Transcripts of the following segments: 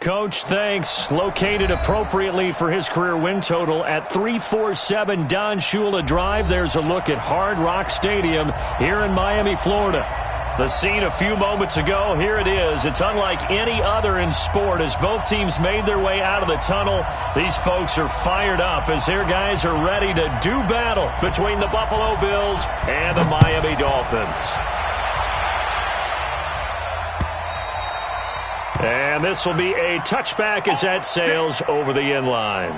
Coach, thanks. Located appropriately for his career win total at 347 Don Shula Drive. There's a look at Hard Rock Stadium here in Miami, Florida. The scene a few moments ago, here it is. It's unlike any other in sport as both teams made their way out of the tunnel. These folks are fired up as their guys are ready to do battle between the Buffalo Bills and the Miami Dolphins. And this will be a touchback as that sails over the end line.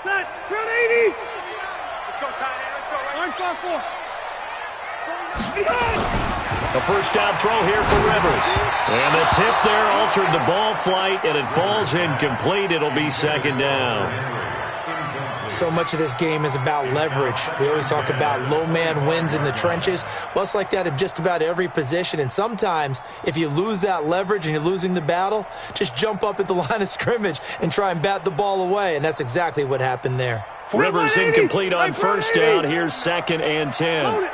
Set, turn 80. Let's go, tight end. Let's go. Orange bar 4. A first down throw here for Rivers. And the tip there altered the ball flight, and it falls incomplete. It'll be second down. So much of this game is about leverage. We always talk about low man wins in the trenches. Well, it's like that of just about every position. And sometimes, if you lose that leverage and you're losing the battle, just jump up at the line of scrimmage and try and bat the ball away. And that's exactly what happened there. Rivers incomplete on first down. Here's 2nd and 10. Load it.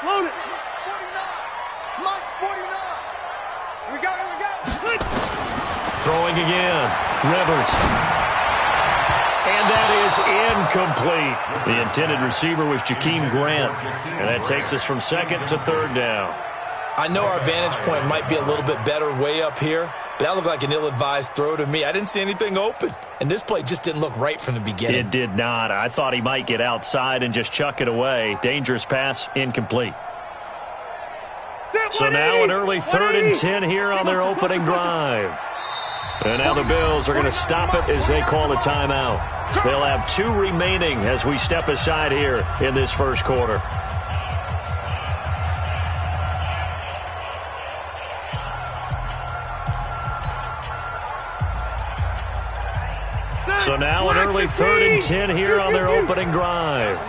Load it. Throwing again. Rivers. And that is incomplete. The intended receiver was Jakeem Grant. And that takes us from 2nd to 3rd down. I know our vantage point might be a little bit better way up here, but that looked like an ill-advised throw to me. I didn't see anything open. And this play just didn't look right from the beginning. It did not. I thought he might get outside and just chuck it away. Dangerous pass, incomplete. So now an early 3rd and 10 here on their opening drive. And now the Bills are going to stop it as they call a timeout. They'll have 2 remaining as we step aside here in this first quarter. So now an early 3rd and 10 here on their opening drive.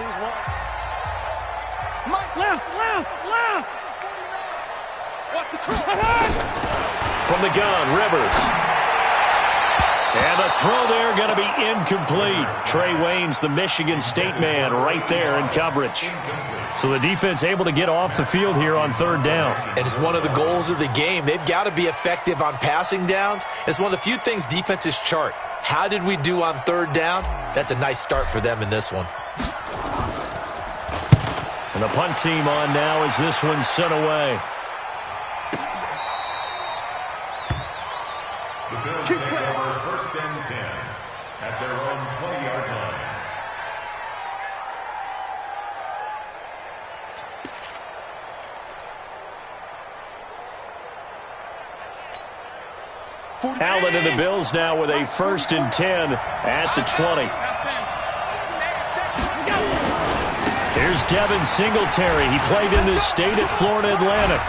Left. From the gun, Rivers. And the throw there going to be incomplete. Trey Waynes, the Michigan State man, right there in coverage. So the defense able to get off the field here on 3rd down. And it's one of the goals of the game. They've got to be effective on passing downs. It's one of the few things defenses chart. How did we do on 3rd down? That's a nice start for them in this one. And the punt team on now as this one's sent away. The Bills take over 1st and 10 at their own 20-yard line. Allen and the Bills now with a 1st and 10 at the 20. Here's Devin Singletary. He played in this state at Florida Atlantic.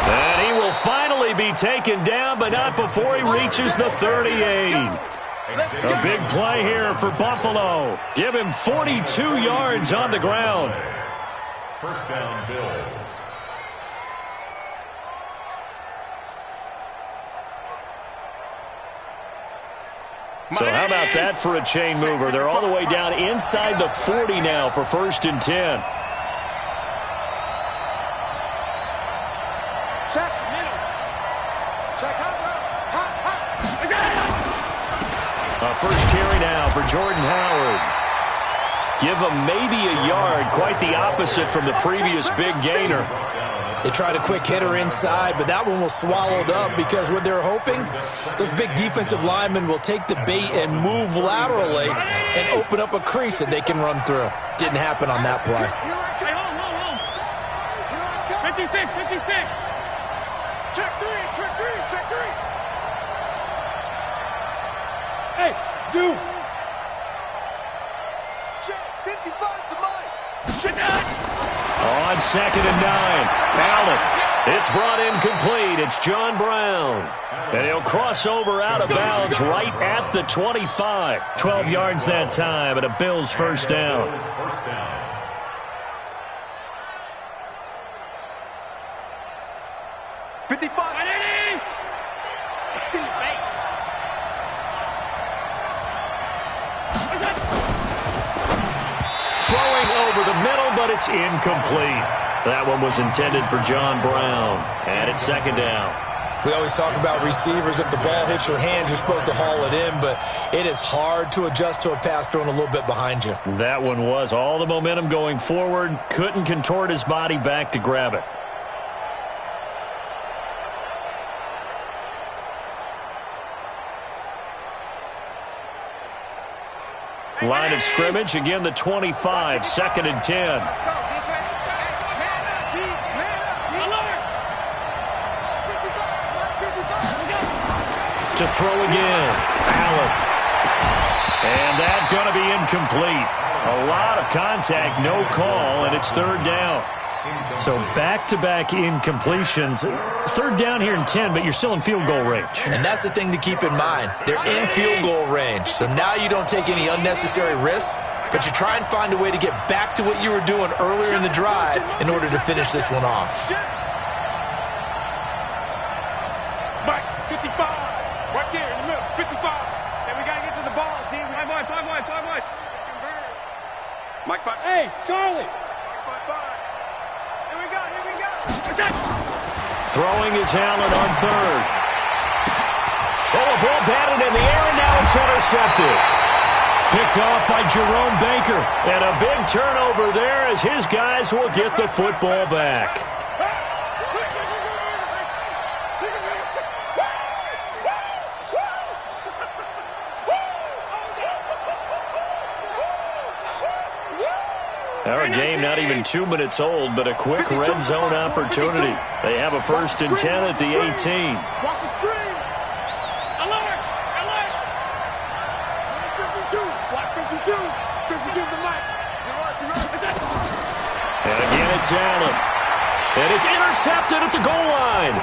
And he will finally be taken down, but not before he reaches the 38. A big play here for Buffalo. Give him 42 yards on the ground. First down, Bills. So how about that for a chain mover? They're all the way down inside the 40 now for 1st and 10. Check. A first carry now for Jordan Howard. Give him maybe a yard, quite the opposite from the previous big gainer. They tried a quick hitter inside, but that one was swallowed up because what they're hoping, those big defensive linemen will take the bait and move laterally and open up a crease that they can run through. Didn't happen on that play. Hey, hold. 56. Check three. Hey, dude. Check 55 to mine. Check that. On 2nd and 9, Allen. It's brought in complete. It's John Brown. And he'll cross over out of bounds right at the 25. 12 yards that time, and a Bills first down. 55. Throwing over the middle, but it's incomplete. That one was intended for John Brown. And it's second down. We always talk about receivers. If the ball hits your hand, you're supposed to haul it in, but it is hard to adjust to a pass thrown a little bit behind you. That one was all the momentum going forward. Couldn't contort his body back to grab it. Line of scrimmage, again the 25, second and 10. Let's go, defense. Man up, D. Man up, D. To throw again, Allen. And that's going to be incomplete. A lot of contact, no call, and it's third down. So back-to-back incompletions. Third down here in 10, but you're still in field goal range. And that's the thing to keep in mind. They're in field goal range. So now you don't take any unnecessary risks, but you try and find a way to get back to what you were doing earlier in the drive in order to finish this one off. Mike, 55. Right there in the middle, 55. And we got to get to the ball, team. 5 wide. Mike, 5. Hey, Charlie. Mike, 5. Here we go. Throwing is Allen on third. Oh, a ball batted in the air, and now it's intercepted. Picked off by Jerome Baker. And a big turnover there as his guys will get the football back. Our game not even 2 minutes old, but a quick red zone opportunity. They have a first and 10 at the 18. Watch the screen. Alert. 52. Watch 52. 52's the mic. And again, it's Allen. And it's intercepted at the goal line.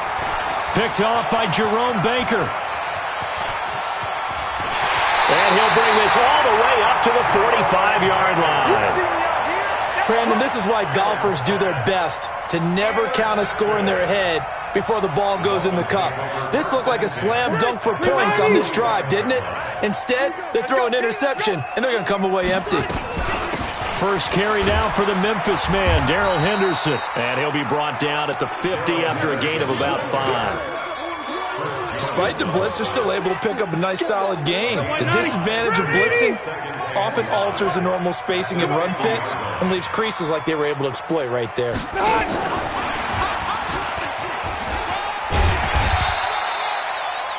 Picked off by Jerome Baker. And he'll bring this all the way up to the 45-yard line. Brandon, this is why golfers do their best to never count a score in their head before the ball goes in the cup. This looked like a slam dunk for points on this drive, didn't it? Instead, they throw an interception, and they're going to come away empty. First carry now for the Memphis man, Darrell Henderson. And he'll be brought down at the 50 after a gain of about 5. Despite the blitz, they're still able to pick up a nice, solid gain. The disadvantage of blitzing often alters the normal spacing and run fits and leaves creases like they were able to exploit right there.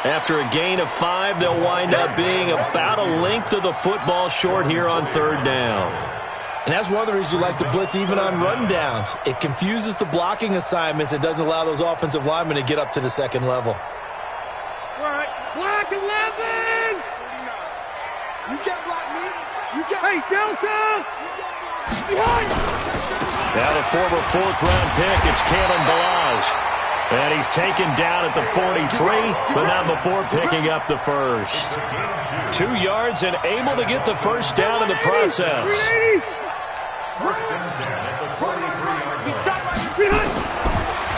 After a gain of 5, they'll wind up being about a length of the football short here on third down. And that's one of the reasons you like to blitz even on run downs. It confuses the blocking assignments. It doesn't allow those offensive linemen to get up to the second level. Block 11! You can't block me. You can't. Hey, Delta! Now the former fourth-round pick, it's Kalen Ballage. And he's taken down at the 43, but not before picking up the first. 2 yards and able to get the first down in the process. First and 10 at the 43-yard line.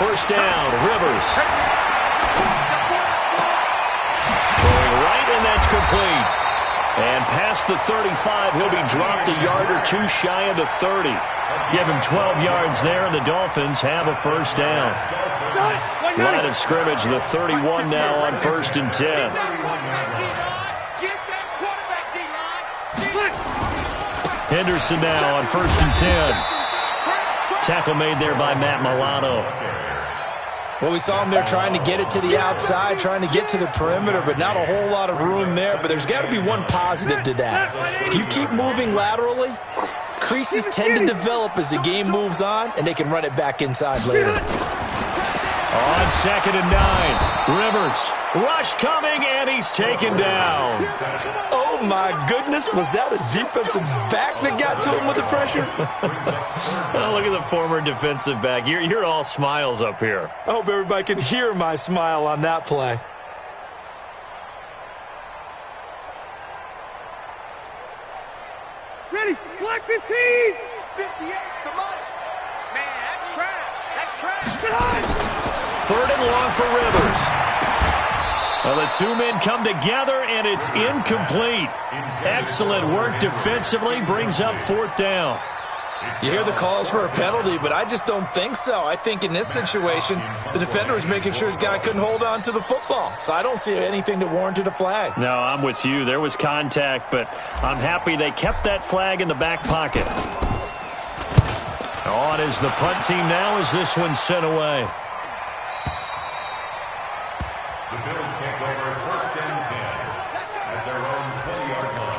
First down, Rivers. Throwing right, and that's complete. And past the 35, he'll be dropped a yard or two shy of the 30. Give him 12 yards there, and the Dolphins have a first down. Line of scrimmage, the 31 now on first and 10. Henderson now on first and 10. Tackle made there by Matt Milano. Well, we saw him there trying to get it to the outside, trying to get to the perimeter, but not a whole lot of room there. But there's got to be one positive to that. If you keep moving laterally, creases tend to develop as the game moves on, and they can run it back inside later. On second and 9, Rivers. Rush coming, and he's taken down. Oh, my goodness. Was that a defensive back that got to him with the pressure? Oh, look at the former defensive back. You're all smiles up here. I hope everybody can hear my smile on that play. Ready, Black 15! 58, come on! Man, that's trash! That's trash! Third and long for Rivers. Well, the two men come together, and it's incomplete. Excellent work defensively, brings up fourth down. You hear the calls for a penalty, but I just don't think so. I think in this situation, the defender was making sure his guy couldn't hold on to the football. So I don't see anything that warranted a flag. No, I'm with you. There was contact, but I'm happy they kept that flag in the back pocket. On is the punt team now as this one's sent away. The Bills take over first and 10 at their own 20-yard line.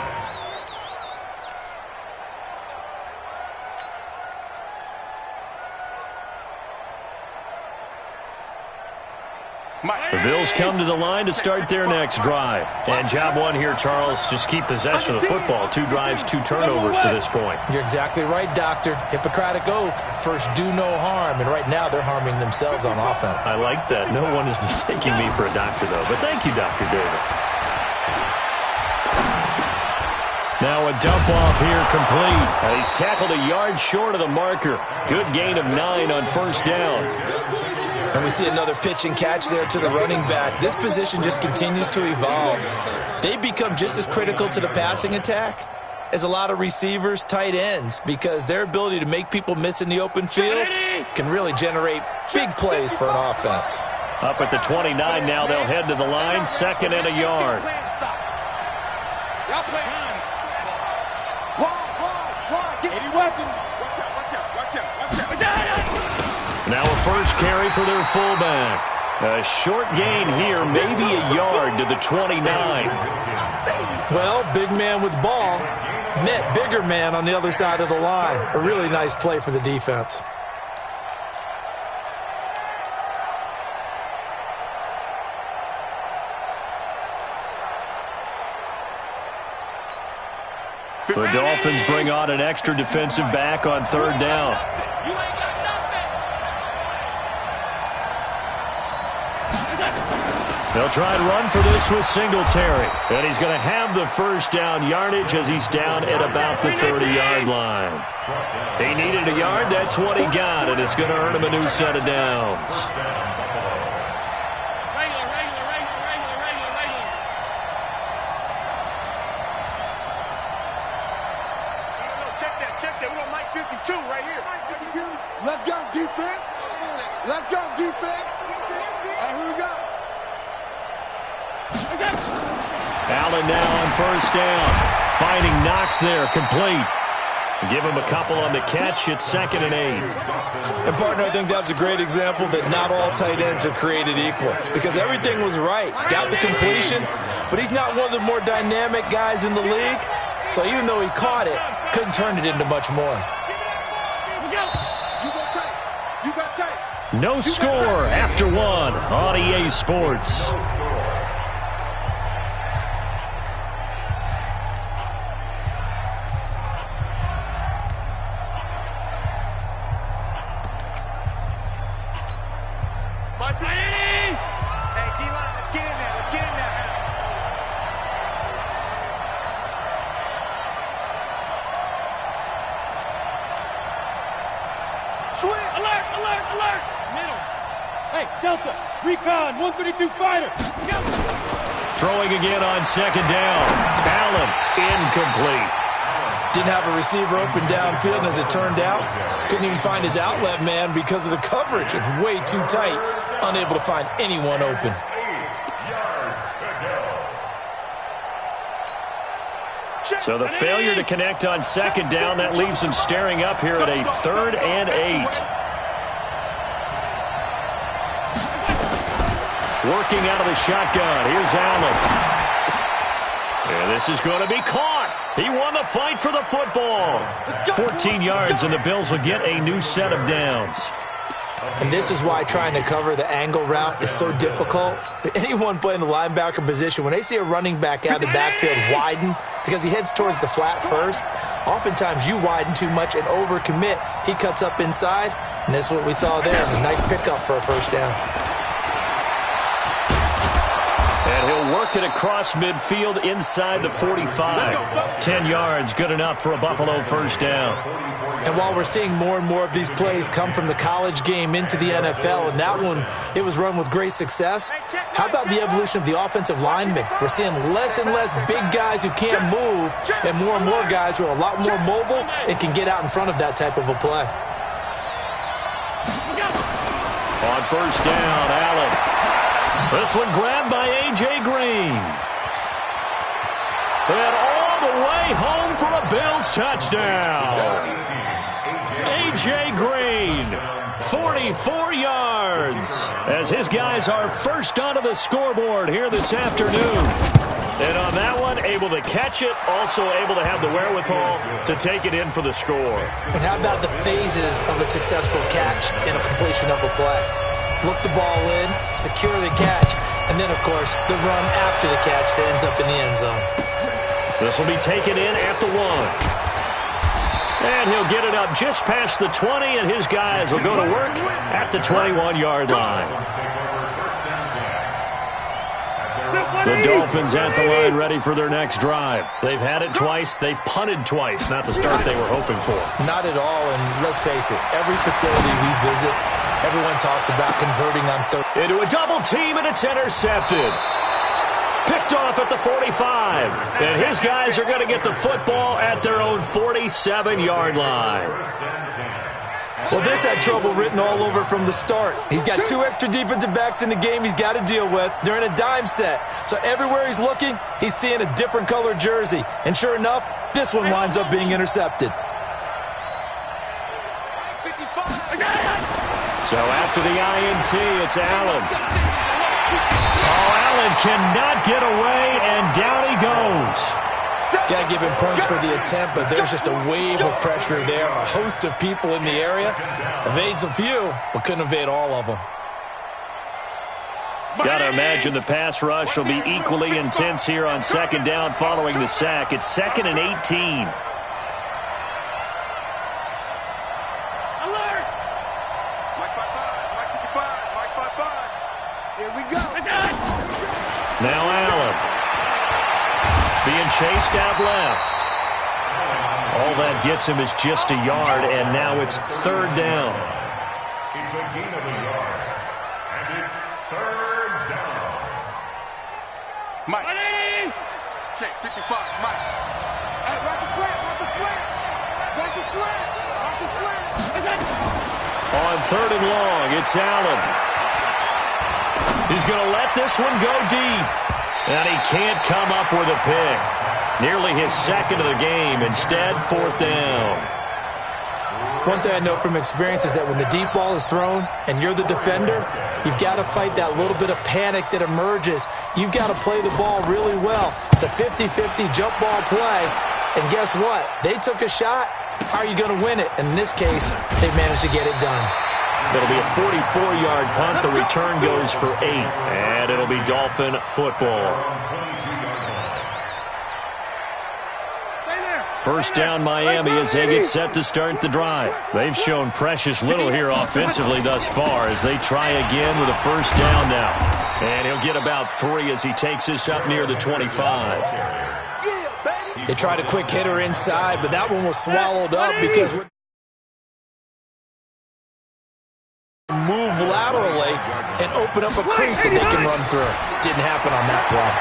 The Bills come to the line to start their next drive. And job one here, Charles, just keep possession of the football. 2 drives, 2 turnovers to this point. You're exactly right, Doctor. Hippocratic oath. First, do no harm. And right now, they're harming themselves on offense. I like that. No one is mistaking me for a doctor, though. But thank you, Dr. Davis. Now a dump off here complete. And he's tackled a yard short of the marker. Good gain of 9 on first down. And we see another pitch and catch there to the running back. This position just continues to evolve. They become just as critical to the passing attack as a lot of receivers, tight ends, because their ability to make people miss in the open field can really generate big plays for an offense. Up at the 29 now, they'll head to the line, 2nd and a yard. Now a first carry for their fullback. A short gain here, maybe a yard to the 29. Well, big man with ball met bigger man on the other side of the line. A really nice play for the defense. The Dolphins bring on an extra defensive back on 3rd down. They'll try and run for this with Singletary. And he's going to have the first down yardage as he's down at about the 30-yard line. He needed a yard. That's what he got, and it's going to earn him a new set of downs. Check that. We got Mike 52 right here. Let's go, defense. Let's go, defense. And here we go. Allen now on first down. Finding Knox there, complete. Give him a couple on the catch. It's 2nd and 8. And, partner, I think that's a great example that not all tight ends are created equal, because everything was right. Got the completion, but he's not one of the more dynamic guys in the league. So even though he caught it, couldn't turn it into much more. No score after 1 on EA Sports. Alert! Middle. Hey, Delta, recon, 132 fighter. Go. Throwing again on 2nd down. Allen, incomplete. Didn't have a receiver open downfield, and as it turned out, couldn't even find his outlet man because of the coverage. It's way too tight, unable to find anyone open. So the failure to connect on 2nd down, that leaves him staring up here at a 3rd and 8. Working out of the shotgun. Here's Allen. And this is going to be caught. He won the fight for the football. 14 yards, and the Bills will get a new set of downs. And this is why trying to cover the angle route is so difficult. Anyone playing the linebacker position, when they see a running back out of the backfield widen, because he heads towards the flat first, oftentimes you widen too much and overcommit. He cuts up inside, and that's what we saw there. A nice pickup for a first down. And he'll work it across midfield inside the 45. 10 yards, good enough for a Buffalo first down. And while we're seeing more and more of these plays come from the college game into the NFL, and that one, it was run with great success, how about the evolution of the offensive linemen? We're seeing less and less big guys who can't move and more guys who are a lot more mobile and can get out in front of that type of a play. On first down, Allen. This one grabbed by A.J. Green. And all the way home for a Bills touchdown. A.J. Green, 44 yards, as his guys are first onto the scoreboard here this afternoon. And on that one, able to catch it, also able to have the wherewithal to take it in for the score. And how about the phases of a successful catch and a completion of a play? Look the ball in, secure the catch, and then, of course, the run after the catch that ends up in the end zone. This will be taken in at the 1. And he'll get it up just past the 20, and his guys will go to work at the 21-yard line. The Dolphins at the line, ready for their next drive. They've had it twice. They've punted twice. Not the start they were hoping for. Not at all, and let's face it, every facility we visit, everyone talks about converting on third. Into a double team, and it's intercepted. Picked off at the 45. And his guys are going to get the football at their own 47-yard line. Well, this had trouble written all over from the start. He's got 2 extra defensive backs in the game he's got to deal with. They're in a dime set. So everywhere he's looking, he's seeing a different colored jersey. And sure enough, this one winds up being intercepted. So after the INT, it's Allen. Oh, Allen cannot get away, and down he goes. Got to give him points for the attempt, but there's just a wave of pressure there. A host of people in the area. Evades a few, but couldn't evade all of them. Got to imagine the pass rush will be equally intense here on second down following the sack. It's 2nd and 18. Now Allen being chased out left. All that gets him is just a yard, and now it's 3rd down. It's a gain of a yard, and it's 3rd down. Mike. Check, 55, Mike. Hey, watch the slant, watch the slant. Watch the slant, watch the slant. On 3rd and long, it's Allen. He's going to let this one go deep. And he can't come up with a pick. Nearly his 2nd of the game. Instead, 4th down. One thing I know from experience is that when the deep ball is thrown and you're the defender, you've got to fight that little bit of panic that emerges. You've got to play the ball really well. It's a 50-50 jump ball play. And guess what? They took a shot. How are you going to win it? And in this case, they managed to get it done. It'll be a 44-yard punt. The return goes for 8. And it'll be Dolphin football. First down Miami as they get set to start the drive. They've shown precious little here offensively thus far as they try again with a first down now. And he'll get about 3 as he takes this up near the 25. They tried a quick hitter inside, but that one was swallowed up because move laterally and open up a crease that they can run through. Didn't happen on that play.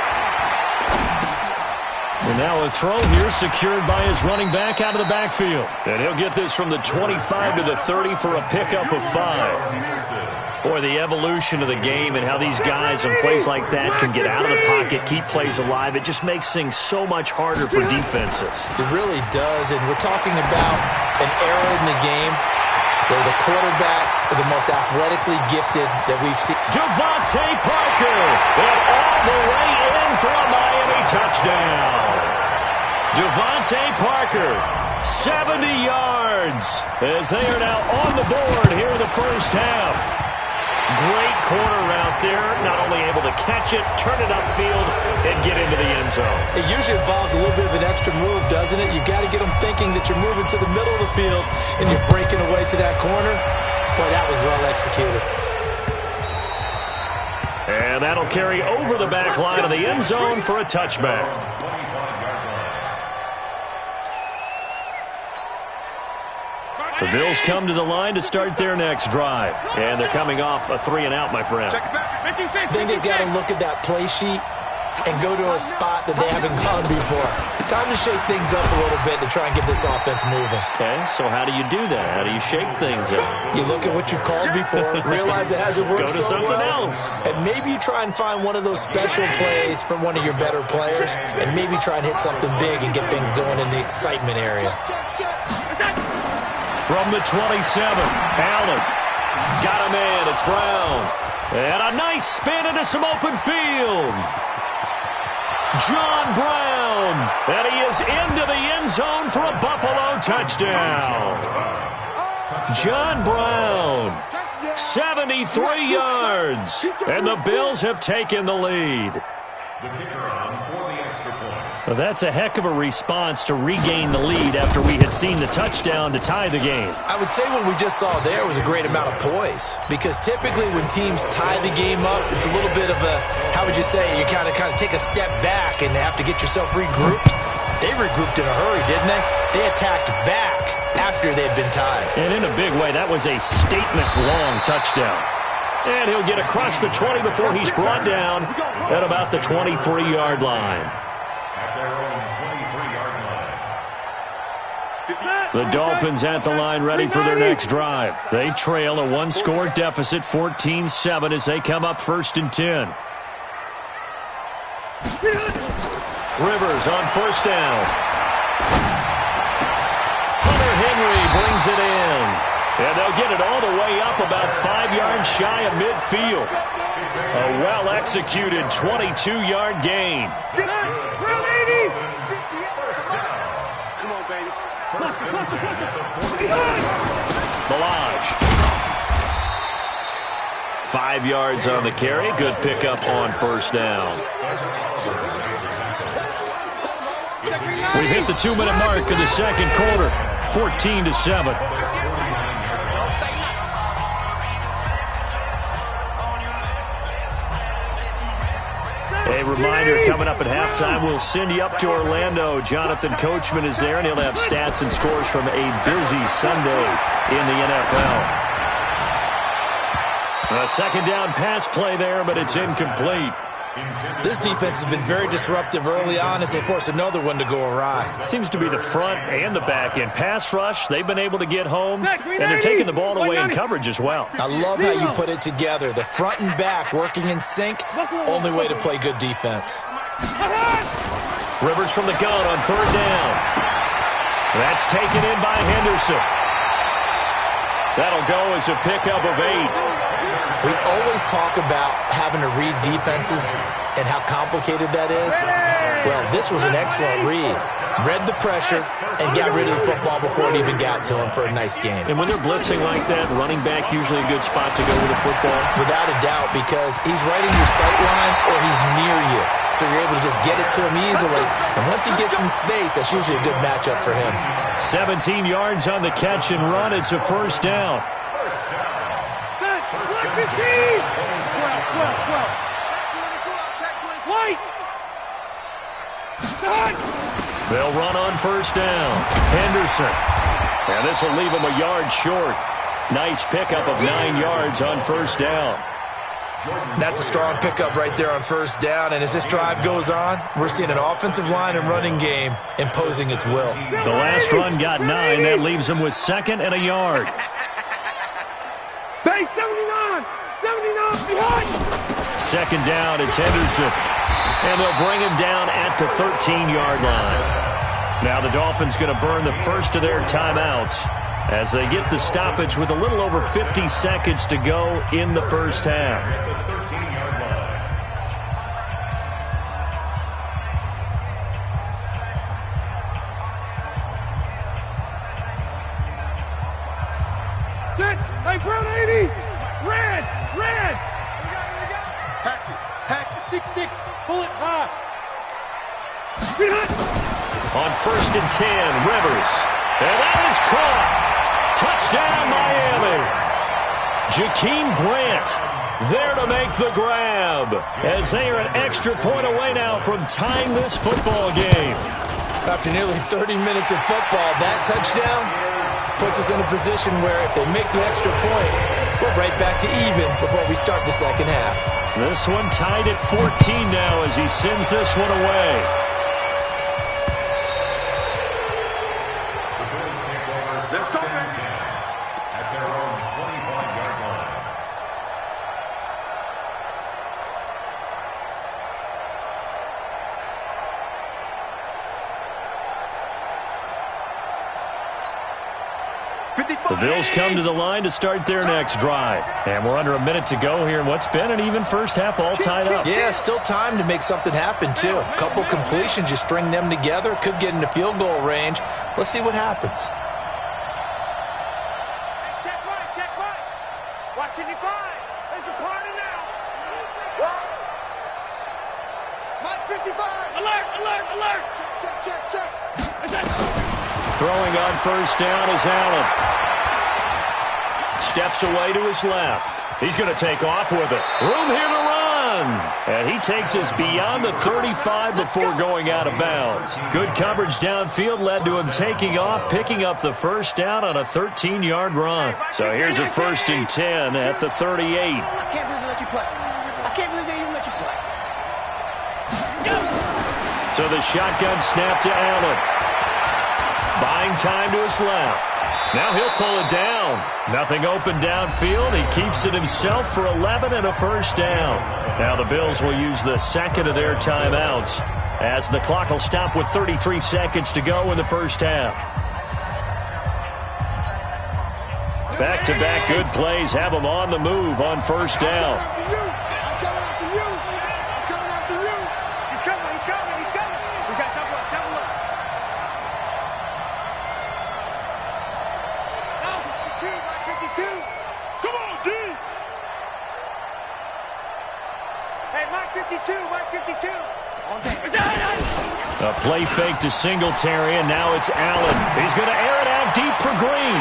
And now a throw here secured by his running back out of the backfield. And he'll get this from the 25 to the 30 for a pickup of 5. Boy, the evolution of the game and how these guys in plays like that can get out of the pocket, keep plays alive, it just makes things so much harder for defenses. It really does, and we're talking about an era in the game where the quarterbacks are the most athletically gifted that we've seen. Devontae Parker, and all the way in for a Miami touchdown. Devontae Parker, 70 yards, as they are now on the board here in the first half. Great corner route there, not only able to catch it, turn it upfield, and get into the end zone. It usually involves a little bit of an extra move, doesn't it? You've got to get them thinking that you're moving to the middle of the field and you're breaking away to that corner. Boy, that was well executed. And And that'll carry over the back line of the end zone for a touchback. The Bills come to the line to start their next drive. And they're coming off a 3-and-out, my friend. I think they've got to look at that play sheet and go to a spot that they haven't gone before. Time to shake things up a little bit to try and get this offense moving. Okay, so how do you do that? How do you shake things up? You look at what you've called before, realize it hasn't worked so well. Go to something else. And maybe you try and find one of those special plays from one of your better players, and maybe try and hit something big and get things going in the excitement area. From the 27, Allen. Got a man, it's Brown. And a nice spin into some open field. John Brown. And he is into the end zone for a Buffalo touchdown. John Brown. 73 yards. And the Bills have taken the lead. The kicker on for the extra point. Well, that's a heck of a response to regain the lead after we had seen the touchdown to tie the game. I would say what we just saw there was a great amount of poise, because typically when teams tie the game up, it's a little bit of a, how would you say, you kind of take a step back and have to get yourself regrouped. They regrouped in a hurry, didn't they? They attacked back after they had been tied. And in a big way, that was a statement-long touchdown. And he'll get across the 20 before he's brought down at about the 23-yard line. The Dolphins at the line ready for their next drive. They trail a one-score deficit, 14-7, as they come up 1st and 10. Rivers on 1st down. Hunter Henry brings it in. And they'll get it all the way up about 5 yards shy of midfield. A well-executed 22-yard gain. Balaj. 5 yards on the carry. Good pickup on 1st down. We've hit the 2-minute mark of the second quarter. 14-7. A reminder, coming up at halftime, we'll send you up to Orlando. Jonathan Coachman is there, and he'll have stats and scores from a busy Sunday in the NFL. A 2nd down pass play there, but it's incomplete. This defense has been very disruptive early on as they force another one to go awry. Seems to be the front and the back end. Pass rush, they've been able to get home, and they're taking the ball away in coverage as well. I love how you put it together. The front and back working in sync, only way to play good defense. Rivers from the gun on 3rd down. That's taken in by Henderson. That'll go as a pickup of 8. We always talk about having to read defenses and how complicated that is. Well, this was an excellent read. Read the pressure and got rid of the football before it even got to him for a nice game. And when they're blitzing like that, running back usually a good spot to go with the football? Without a doubt, because he's right in your sight line or he's near you. So you're able to just get it to him easily. And once he gets in space, that's usually a good matchup for him. 17 yards on the catch and run. It's a 1st down. They'll run on 1st down. Henderson. And this will leave him a yard short. Nice pickup of 9 yards on 1st down. That's a strong pickup right there on 1st down. And as this drive goes on, we're seeing an offensive line and running game imposing its will. The last run got 9. That leaves him with 2nd and a yard. Base 79! 79 behind! 2nd down, it's Henderson. And they'll bring him down at the 13-yard line. Now the Dolphins going to burn the first of their timeouts as they get the stoppage with a little over 50 seconds to go in the 1st half. Hey, Brown 80! Red! Red! Hatch it, 6-6, pull it high. On 1st and 10, Rivers. And that is caught. Touchdown, Miami. Jakeem Grant There to make the grab, as they are an extra point away now from tying this football game. After nearly 30 minutes of football, that touchdown puts us in a position where if they make the extra point, we're right back to even before we start the second half. This one tied at 14 now as he sends this one away. The Bills take over first and 10 at their own 25-yard line. The Bills come to the line to start their next drive. And we're under a minute to go here in what's been an even first half, all tied up. Yeah, still time to make something happen, too. A couple completions, you string them together, could get into field goal range. Let's see what happens. Check right. Watch it, you find. There's a party now. What? Mike 55. Alert. Check. Throwing on first down is Allen. Steps away to his left. He's going to take off with it. Room here to run. And he takes us beyond the 35 before going out of bounds. Good coverage downfield led to him taking off, picking up the first down on a 13-yard run. So here's a 1st and 10 at the 38. I can't believe they let you play. I can't believe they even let you play. So the shotgun snap to Allen. Buying time to his left. Now he'll pull it down. Nothing open downfield. He keeps it himself for 11 and a first down. Now the Bills will use the second of their timeouts as the clock will stop with 33 seconds to go in the first half. Back-to-back good plays have them on the move on first down. I'm coming after you. He's coming. We got double up. Now 52. Come on, D. Hey, Mike 52. A play fake to Singletary, and now it's Allen. He's going to air it out deep for Green.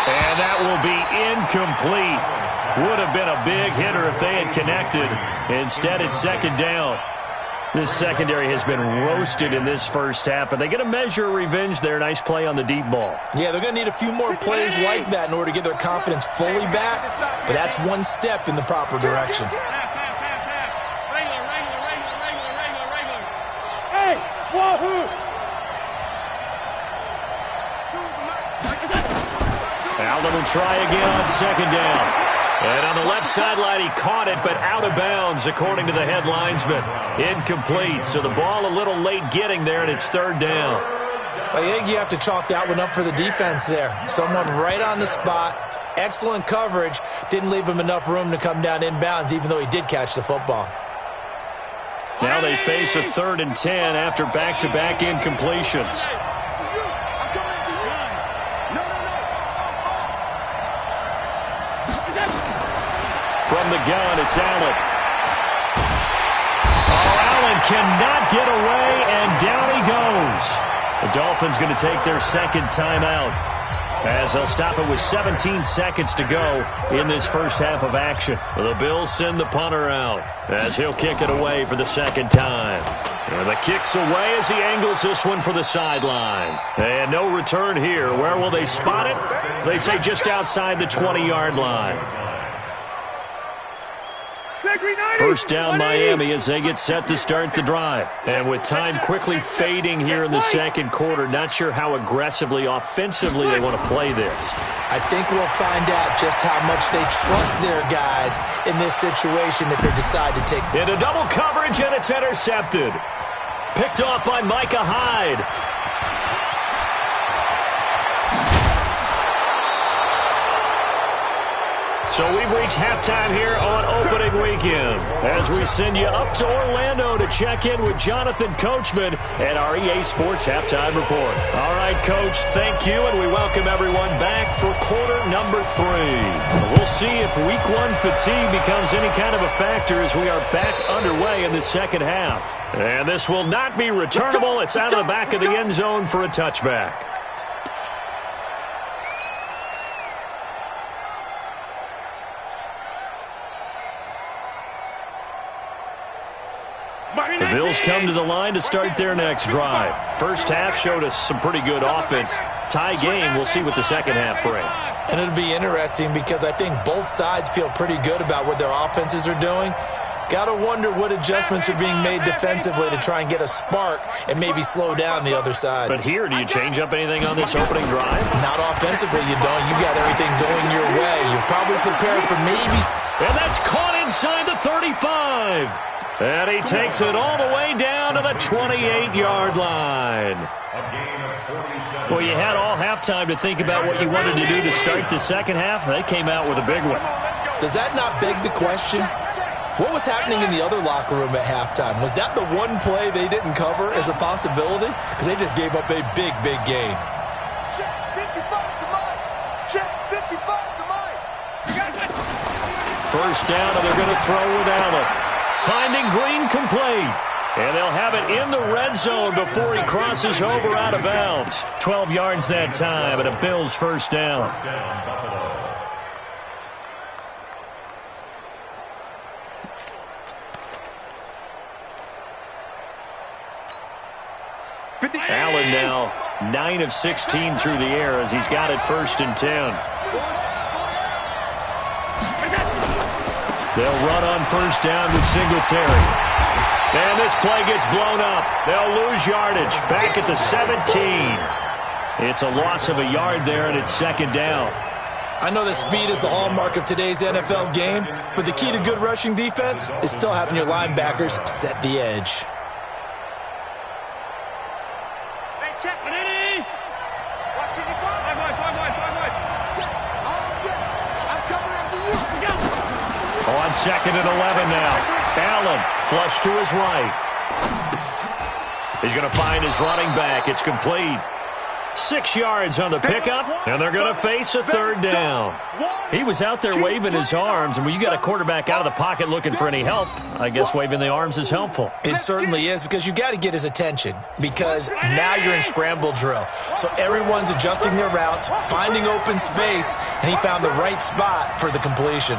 And that will be incomplete. Would have been a big hitter if they had connected. Instead, it's second down. This secondary has been roasted in this first half, but they get a measure of revenge there. Nice play on the deep ball. Yeah, they're going to need a few more plays like that in order to get their confidence fully back, but that's one step in the proper direction. Hey, wahoo! Allen will try again on second down. And on the left sideline, he caught it, but out of bounds, according to the head linesman. Incomplete, so the ball a little late getting there, and it's third down. I think you have to chalk that one up for the defense there. Someone right on the spot, excellent coverage, didn't leave him enough room to come down inbounds, even though he did catch the football. Now they face a 3rd and 10 after back-to-back incompletions. From the gun, it's Allen. Oh, Allen cannot get away, and down he goes. The Dolphins going to take their second timeout as they'll stop it with 17 seconds to go in this first half of action. The Bills send the punter out as he'll kick it away for the second time. And the kick's away as he angles this one for the sideline. And no return here. Where will they spot it? They say just outside the 20-yard line. First down Miami as they get set to start the drive. And with time quickly fading here in the second quarter, not sure how aggressively, offensively they want to play this. I think we'll find out just how much they trust their guys in this situation if they decide to take. Into double coverage, and it's intercepted. Picked off by Micah Hyde. So we've reached halftime here on opening weekend as we send you up to Orlando to check in with Jonathan Coachman at our EA Sports Halftime Report. All right, Coach, thank you, and we welcome everyone back for quarter number 3. We'll see if week 1 fatigue becomes any kind of a factor as we are back underway in the second half. And this will not be returnable. It's out of the back of the end zone for a touchback. The Bills come to the line to start their next drive. First half showed us some pretty good offense. Tie game, we'll see what the second half brings. And it'll be interesting because I think both sides feel pretty good about what their offenses are doing. Got to wonder what adjustments are being made defensively to try and get a spark and maybe slow down the other side. But here, do you change up anything on this opening drive? Not offensively, you don't. You got everything going your way. You've probably prepared for maybe. And that's caught inside the 35. And he takes it all the way down to the 28-yard line. Well, you had all halftime to think about what you wanted to do to start the second half. They came out with a big one. Does that not beg the question? What was happening in the other locker room at halftime? Was that the one play they didn't cover as a possibility? Because they just gave up a big, big gain. Check 55 to Mike. Check 55 to Mike. First down, and they're going to throw with Allen. Finding Green complete. And they'll have it in the red zone before he crosses over out of bounds. 12 yards that time, and a Bills first down. Allen now 9 of 16 through the air as he's got it first and 10. They'll run on first down with Singletary. And this play gets blown up. They'll lose yardage back at the 17. It's a loss of a yard there, and it's second down. I know that speed is the hallmark of today's NFL game, but the key to good rushing defense is still having your linebackers set the edge. On second and 11 now. Allen flush to his right. He's going to find his running back. It's complete. 6 yards on the pickup, and they're going to face a third down. He was out there waving his arms, and when you got a quarterback out of the pocket looking for any help, I guess waving the arms is helpful. It certainly is, because you got to get his attention, because now you're in scramble drill. So everyone's adjusting their routes, finding open space, and he found the right spot for the completion.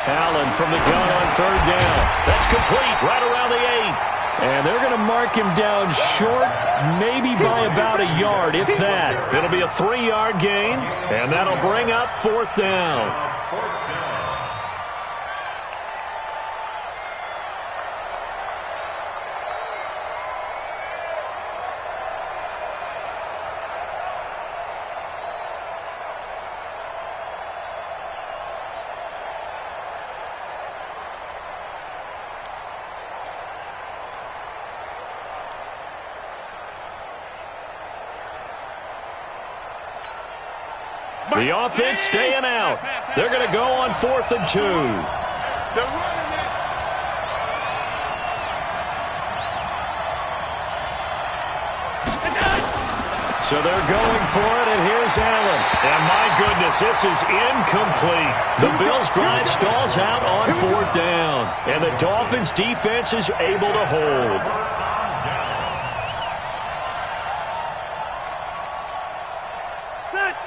Allen from the gun on third down. That's complete right around the 8. And they're going to mark him down short, maybe by about a yard, if that. It'll be a 3-yard gain, and that'll bring up fourth down. The offense staying out. They're going to go on 4th and 2. So they're going for it, and here's Allen. And my goodness, this is incomplete. The Bills' drive stalls out on 4th down. And the Dolphins' defense is able to hold.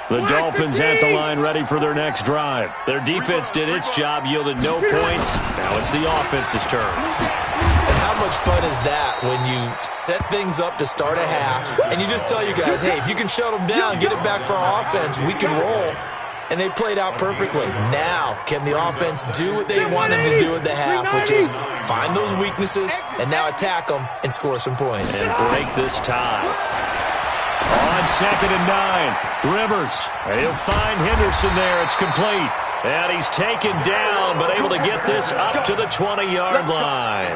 The Dolphins at the line ready for their next drive. Their defense did its job, yielded no points. Now it's the offense's turn. And how much fun is that when you set things up to start a half, and you just tell you guys, hey, if you can shut them down, get it back for our offense, we can roll. And they played out perfectly. Now, can the offense do what they wanted to do at the half, which is find those weaknesses and now attack them and score some points. And break this tie. On 2nd and 9, Rivers. And he'll find Henderson there. It's complete. And he's taken down, but able to get this up to the 20-yard line.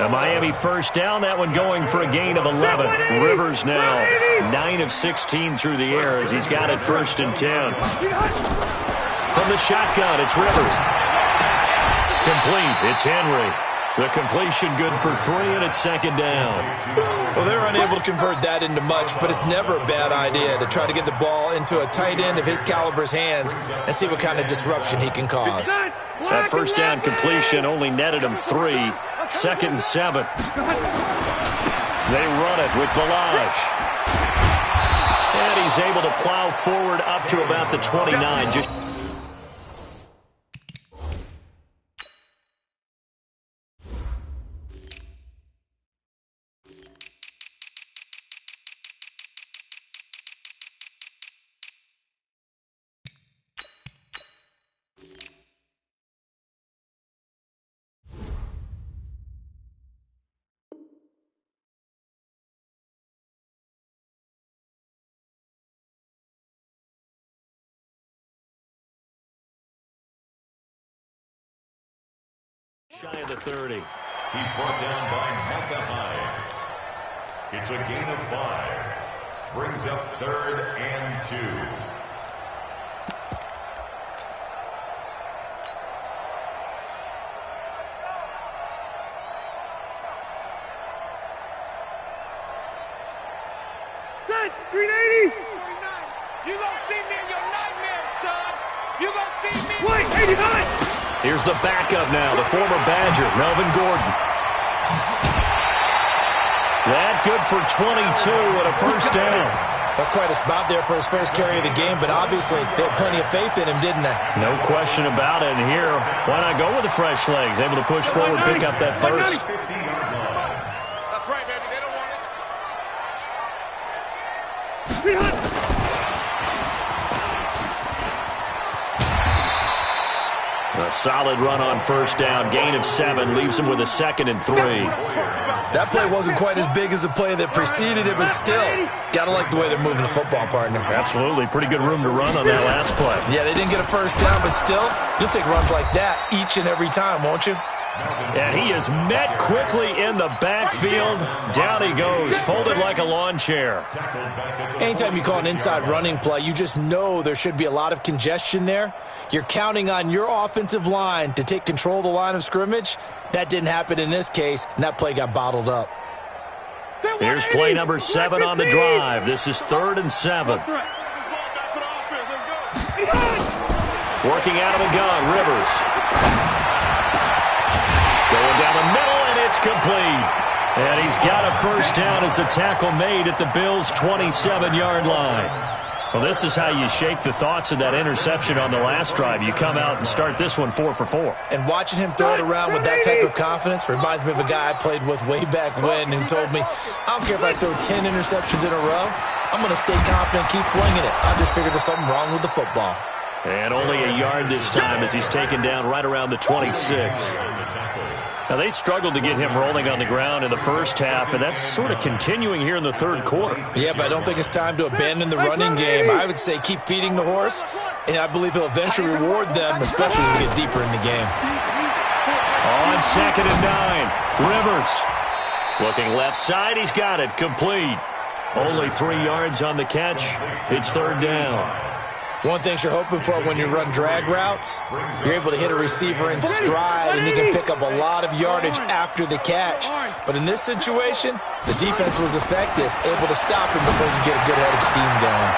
A Miami first down, that one going for a gain of 11. Rivers now 9 of 16 through the air as he's got it first and 10. From the shotgun, it's Rivers. Complete, it's Henry. The completion good for 3, and it's second down. Well, they're unable to convert that into much, but it's never a bad idea to try to get the ball into a tight end of his caliber's hands and see what kind of disruption he can cause. That first down completion only netted him 3. 2nd and 7. They run it with Balaj. And he's able to plow forward up to about the 29. Shy of the 30. He's brought down by Micah Hyde. It's a gain of 5. Brings up 3rd and 2. Good, 380. 49. You gonna see me in your nightmares, son. You gonna see me. Wait, 89. Here's the backup now, the former Badger, Melvin Gordon. That good for 22 and a first down. That's quite a spot there for his first carry of the game, but obviously they had plenty of faith in him, didn't they? No question about it. And here, why not go with the fresh legs? Able to push forward, pick up that first. That's right, baby. They don't want it. A solid run on first down. Gain of 7 leaves him with a 2nd and 3. That play wasn't quite as big as the play that preceded it, but still, gotta like the way they're moving the football, partner. Absolutely. Pretty good room to run on that last play. Yeah, they didn't get a first down, but still, you'll take runs like that each and every time, won't you? And he is met quickly in the backfield. Down he goes, folded like a lawn chair. Anytime you call an inside running play, you just know there should be a lot of congestion there. You're counting on your offensive line to take control of the line of scrimmage. That didn't happen in this case, and that play got bottled up. Here's play number 7 on the drive. This is 3rd and 7. Working out of the gun, Rivers. Going down the middle, and it's complete. And he's got a first down as the tackle made at the Bills' 27-yard line. Well, this is how you shake the thoughts of that interception on the last drive. You come out and start this one 4 for 4. And watching him throw it around with that type of confidence reminds me of a guy I played with way back when who told me, I don't care if I throw 10 interceptions in a row, I'm going to stay confident, keep flinging it. I just figured there's something wrong with the football. And only a yard this time as he's taken down right around the 26. Now, they struggled to get him rolling on the ground in the first half, and that's sort of continuing here in the third quarter. Yeah, but I don't think it's time to abandon the running game. I would say keep feeding the horse, and I believe he'll eventually reward them, especially as we get deeper in the game. On 2nd and 9, Rivers. Looking left side, he's got it, complete. Only 3 yards on the catch. It's 3rd down. One thing you're hoping for when you run drag routes, you're able to hit a receiver in stride and he can pick up a lot of yardage after the catch. But in this situation, the defense was effective, able to stop him before you get a good head of steam going.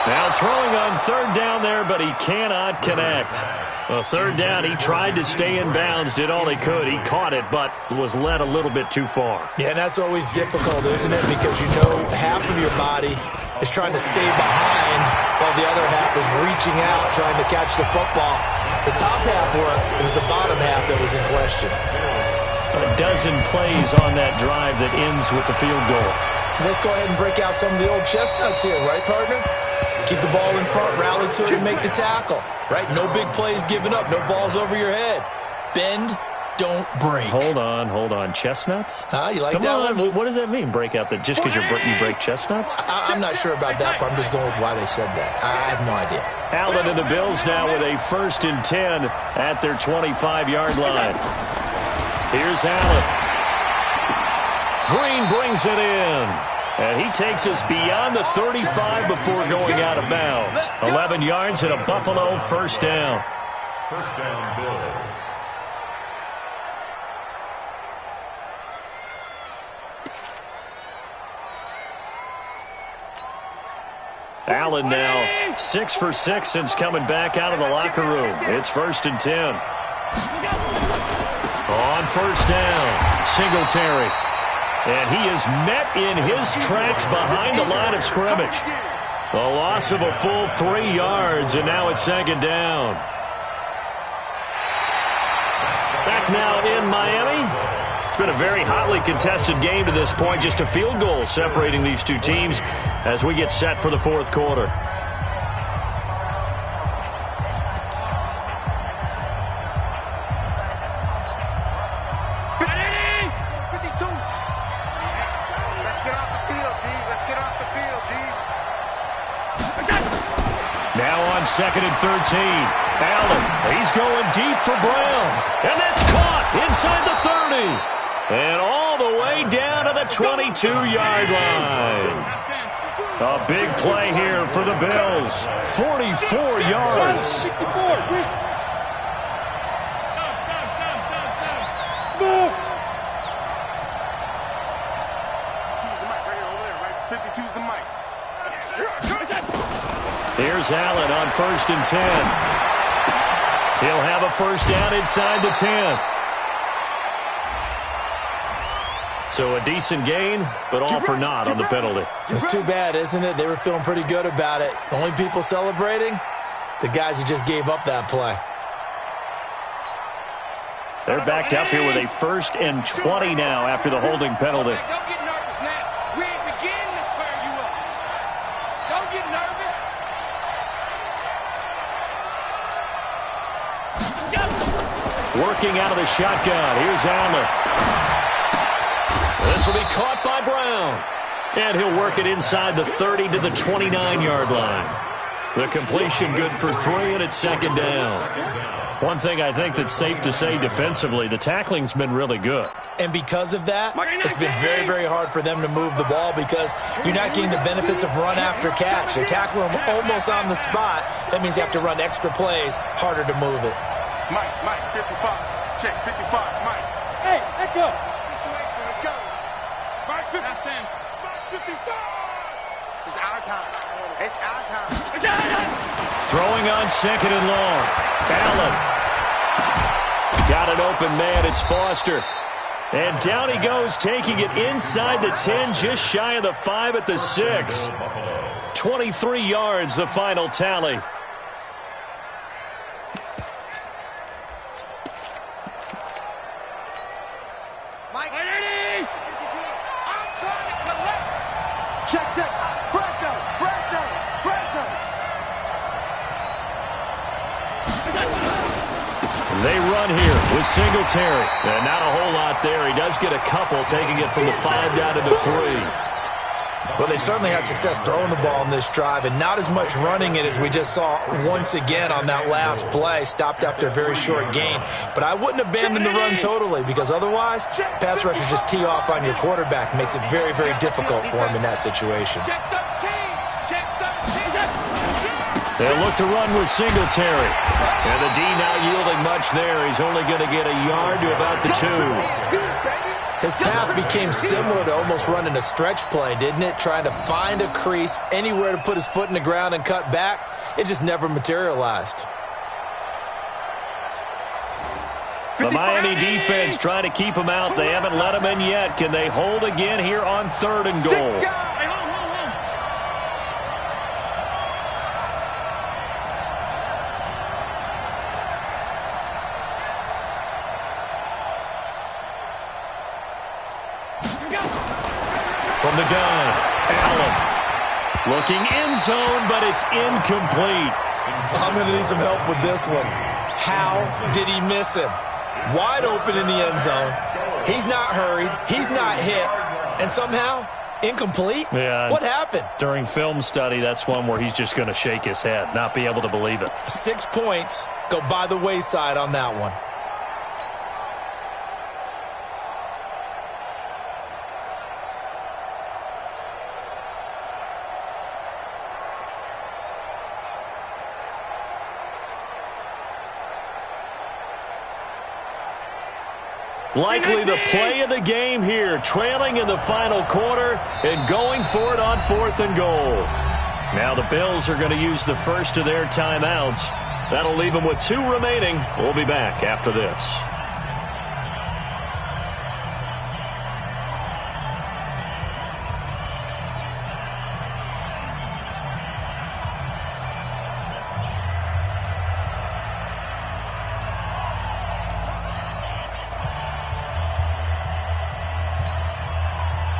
Now throwing on 3rd down there, but he cannot connect. Well, 3rd down, he tried to stay in bounds, did all he could. He caught it, but was led a little bit too far. Yeah, and that's always difficult, isn't it? Because you know half of your body is trying to stay behind while the other half is reaching out, trying to catch the football. The top half worked. It was the bottom half that was in question. A dozen plays on that drive that ends with the field goal. Let's go ahead and break out some of the old chestnuts here, right, partner? Keep the ball in front, rally to it, and make the tackle, right? No big plays given up, no balls over your head. Bend, don't break. Hold on. Chestnuts? You like Come that on. one? What does that mean, break out? That just because you break chestnuts? I'm not sure about that, but I'm just going with why they said that. I have no idea. Allen and the Bills now with a 1st and 10 at their 25-yard line. Here's Allen. Green brings it in. And he takes us beyond the 35 before going out of bounds. 11 yards and a Buffalo first down. First down, Bills. Allen now 6 for 6 since coming back out of the locker room. It's 1st and 10. On first down, Singletary. And he is met in his tracks behind the line of scrimmage. A loss of a full 3 yards, and now it's 2nd down. Back now in Miami. It's been a very hotly contested game to this point. Just a field goal separating these two teams as we get set for the 4th quarter. Now Now on 2nd and 13. Allen, he's going deep for Brown. And that's caught inside the 30. And all the way down to the 22-yard line. A big play here for the Bills. 44 yards. Here's Allen on 1st and 10. He'll have a first down inside the 10. So a decent gain, but all for naught on the penalty. It's too bad, isn't it? They were feeling pretty good about it. The only people celebrating, the guys who just gave up that play. They're backed up here with a 1st and 20 now after the holding penalty. Don't get nervous now. We ain't beginning to tear you up. Don't get nervous. Working out of the shotgun. Here's Allen. This will be caught by Brown. And he'll work it inside the 30 to the 29-yard line. The completion good for 3, and it's 2nd down. One thing I think that's safe to say defensively, the tackling's been really good. And because of that, it's been very, very hard for them to move the ball because you're not getting the benefits of run after catch. They tackle them almost on the spot. That means you have to run extra plays, harder to move it. Mike, 55. Check, 55. Mike. Hey, let go. Situation, let's go. Mike, 50. Mike, 55. It's our time. It's our time. Throwing on 2nd and long. Allen. Got an open man. It's Foster. And down he goes, taking it inside the 10, just shy of the 5 at the 6. 23 yards, the final tally. Mike. I'm trying to collect. Check. Franco. They run here with Singletary. And not a whole lot there. He does get a couple, taking it from the 5 down to the 3. Well, they certainly had success throwing the ball in this drive, and not as much running it as we just saw once again on that last play. Stopped after a very short gain. But I wouldn't abandon the run totally, because otherwise, pass rushers just tee off on your quarterback. Makes it very, very difficult for him in that situation. Check 13. They'll look to run with Singletary. And the D now yielding much there. He's only going to get a yard to about the 2. His path became similar to almost running a stretch play, didn't it? Trying to find a crease, anywhere to put his foot in the ground and cut back. It just never materialized. The Miami defense trying to keep him out. They haven't let him in yet. Can they hold again here on 3rd and goal? From the gun, Allen. Looking end zone, but it's incomplete. I'm going to need some help with this one. How did he miss him? Wide open in the end zone. He's not hurried. He's not hit. And somehow, incomplete? Yeah. What happened? During film study, that's one where he's just going to shake his head, not be able to believe it. 6 points go by the wayside on that one. Likely the play of the game here, trailing in the final quarter and going for it on 4th and goal. Now the Bills are going to use the first of their timeouts. That'll leave them with 2 remaining. We'll be back after this.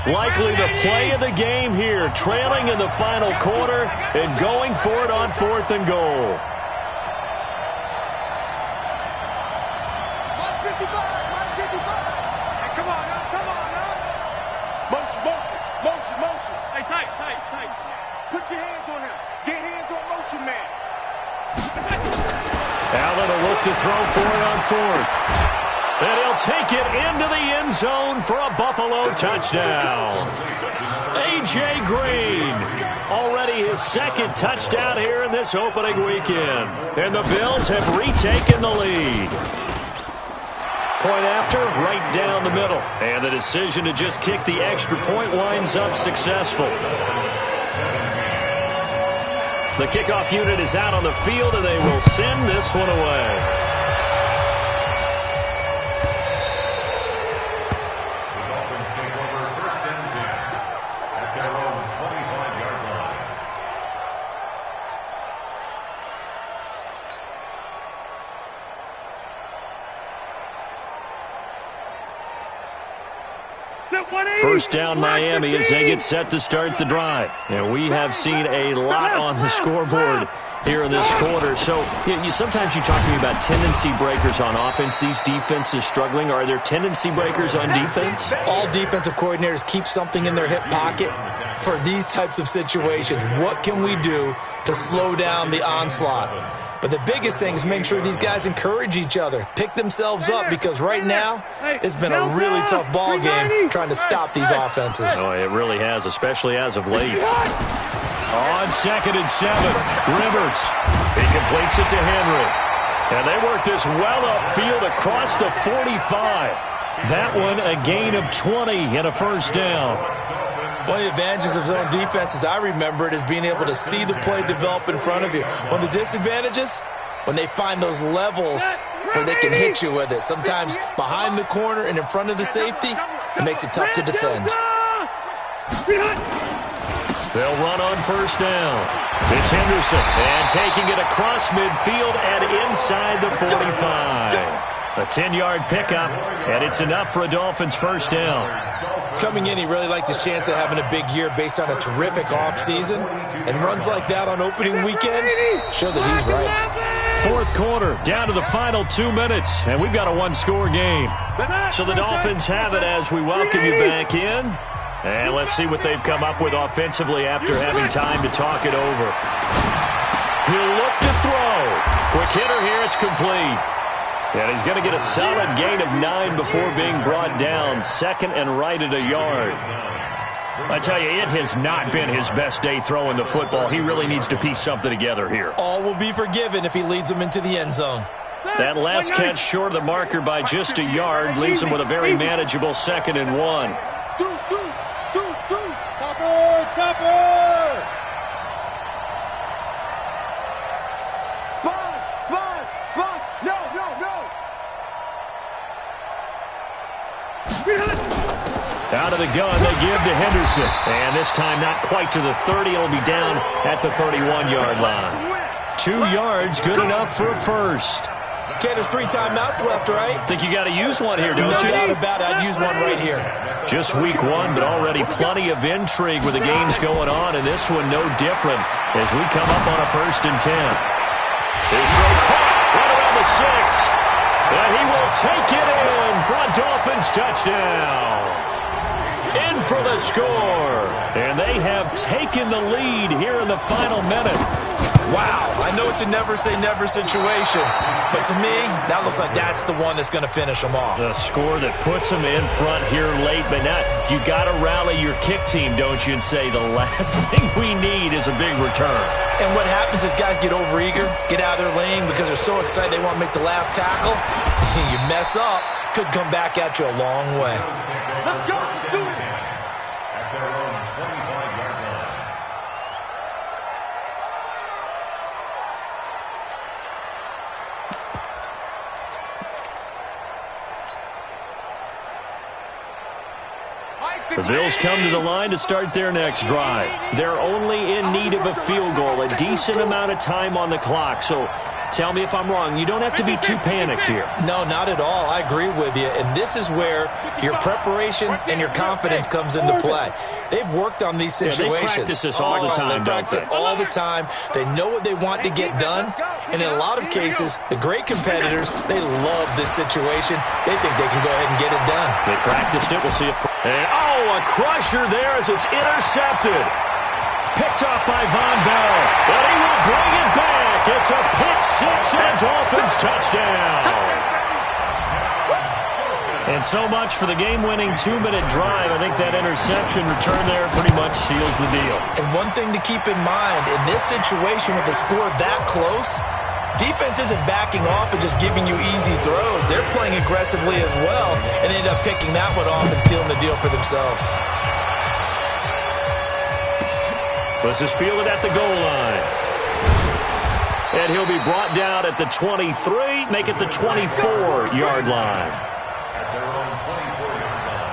Likely the play of the game here, trailing in the final quarter and going for it on 4th and goal. Mike 55. Hey, come on now. Motion. Hey, tight. Put your hands on him. Get hands on motion, man. Allen will look to throw for it on fourth. And he'll take it into the end zone for a Buffalo touchdown. A.J. Green, already his second touchdown here in this opening weekend. And the Bills have retaken the lead. Point after, right down the middle. And the decision to just kick the extra point winds up successful. The kickoff unit is out on the field, and they will send this one away. First down Miami as they get set to start the drive. And we have seen a lot on the scoreboard here in this quarter. So sometimes you talk to me about tendency breakers on offense. These defenses struggling. Are there tendency breakers on defense? All defensive coordinators keep something in their hip pocket for these types of situations. What can we do to slow down the onslaught? But the biggest thing is making sure these guys encourage each other, pick themselves up, because right now it's been a really tough ball game trying to stop these offenses. Oh, it really has, especially as of late. On 2nd and 7, Rivers. He completes it to Henry. And they work this well upfield across the 45. That one a gain of 20 and a first down. One of the advantages of zone defense, as I remember it, is being able to see the play develop in front of you. One of the disadvantages, when they find those levels where they can hit you with it. Sometimes behind the corner and in front of the safety, it makes it tough to defend. They'll run on first down. It's Henderson, and taking it across midfield and inside the 45. A 10-yard pickup, and it's enough for a Dolphins first down. Coming in, he really liked his chance of having a big year based on a terrific offseason. And runs like that on opening weekend show that he's right. Fourth quarter, down to the final 2 minutes, and we've got a one-score game. So the Dolphins have it as we welcome you back in. And let's see what they've come up with offensively after having time to talk it over. He'll look to throw. Quick hitter here, it's complete. And he's going to get a solid gain of 9 before being brought down. Second and right at a yard. I tell you, it has not been his best day throwing the football. He really needs to piece something together here. All will be forgiven if he leads them into the end zone. That last catch short of the marker by just a yard leaves him with a very manageable 2nd and 1. Topper! Sponge! No! Out of the gun, they give to Henderson. And this time not quite to the 30. It'll be down at the 31-yard line. 2 yards, good enough for a first. Okay, there's 3 timeouts left, right? Think you got to use one here, don't you? No doubt about it. I'd use one right here. Just week 1, but already plenty of intrigue with the games going on, and this one no different as we come up on a 1st and 10. He's so caught right around the 6. And he will take it in for a Dolphins touchdown. In for the score. And they have taken the lead here in the final minute. Wow, I know it's a never-say-never situation, but to me, that looks like that's the one that's going to finish them off. The score that puts them in front here late, but now you got to rally your kick team, don't you, and say the last thing we need is a big return. And what happens is guys get overeager, get out of their lane because they're so excited they want to make the last tackle. You mess up, could come back at you a long way. Let's go! Do it! At their own 25-yard line. The Bills come to the line to start their next drive. They're only in need of a field goal, a decent amount of time on the clock. So tell me if I'm wrong. You don't have to be too panicked here. No, not at all. I agree with you. And this is where your preparation and your confidence comes into play. They've worked on these situations. They practice this all the time, they practice it all the time. They know what they want to get done. And in a lot of cases, the great competitors, they love this situation. They think they can go ahead and get it done. They practiced it. We'll see if... And, a crusher there as it's intercepted. Picked off by Von Bell. But he will bring it back. It's a pick six and a Dolphins touchdown. And so much for the game-winning 2-minute drive. I think that interception return there pretty much seals the deal. And one thing to keep in mind, in this situation with the score that close, defense isn't backing off and just giving you easy throws. They're playing aggressively as well, and they end up picking that one off and sealing the deal for themselves. This is fielded at the goal line. And he'll be brought down at the 23, make it the 24-yard line. At their own 24-yard line.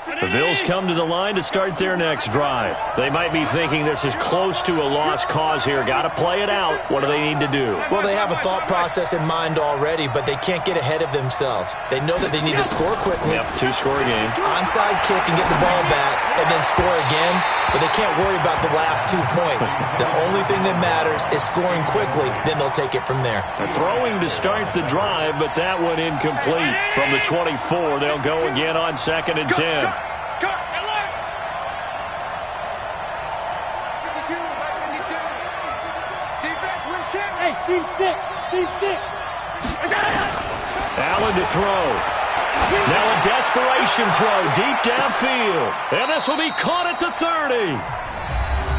The Bills come to the line to start their next drive. They might be thinking this is close to a lost cause here. Got to play it out. What do they need to do? Well, they have a thought process in mind already, but they can't get ahead of themselves. They know that they need to score quickly. Yep, two-score game. Onside kick and get the ball back and then score again, but they can't worry about the last 2 points. The only thing that matters is scoring quickly, then they'll take it from there. They're throwing to start the drive, but that one incomplete. From the 24, they'll go again on 2nd and 10. Team six. Allen to throw. Now a desperation throw deep downfield. And this will be caught at the 30.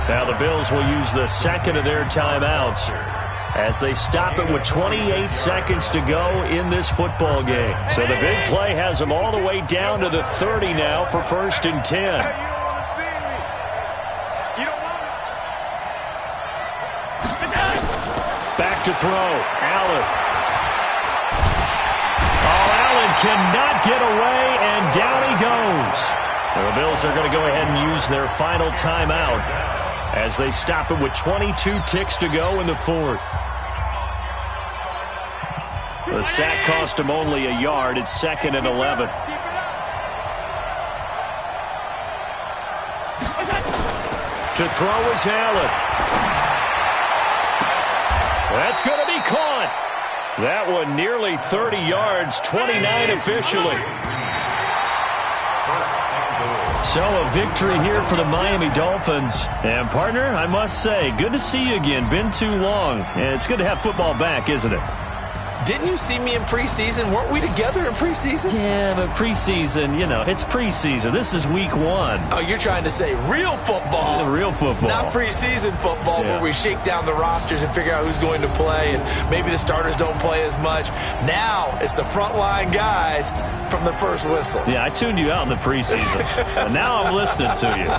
Now the Bills will use the second of their timeouts as they stop it with 28 seconds to go in this football game. So the big play has them all the way down to the 30 now for 1st and 10. Back to throw. Allen. Oh, Allen cannot get away, and down he goes. The Bills are going to go ahead and use their final timeout as they stop it with 22 ticks to go in the 4th. The sack cost him only a yard. It's 2nd and 11. To throw is Allen. That's going to be caught. That one nearly 30 yards, 29 officially. So a victory here for the Miami Dolphins. And partner, I must say, good to see you again. Been too long. And it's good to have football back, isn't it? Didn't you see me in preseason? Weren't we together in preseason? Yeah, but preseason, you know, it's preseason. This is week 1. Oh, you're trying to say real football. Real football. Not preseason football, where we shake down the rosters and figure out who's going to play, and maybe the starters don't play as much. Now it's the frontline guys from the first whistle. Yeah, I tuned you out in the preseason. And now I'm listening to you.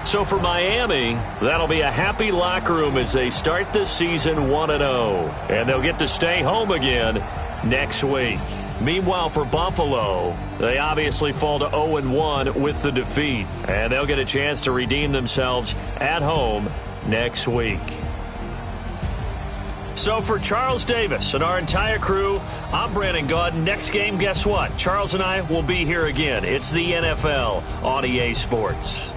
So for Miami, that'll be a happy locker room as they start the season 1-0. And they'll get to stay home again next week. Meanwhile, for Buffalo, they obviously fall to 0-1 with the defeat. And they'll get a chance to redeem themselves at home next week. So for Charles Davis and our entire crew, I'm Brandon Gaudin. Next game, guess what? Charles and I will be here again. It's the NFL on EA Sports.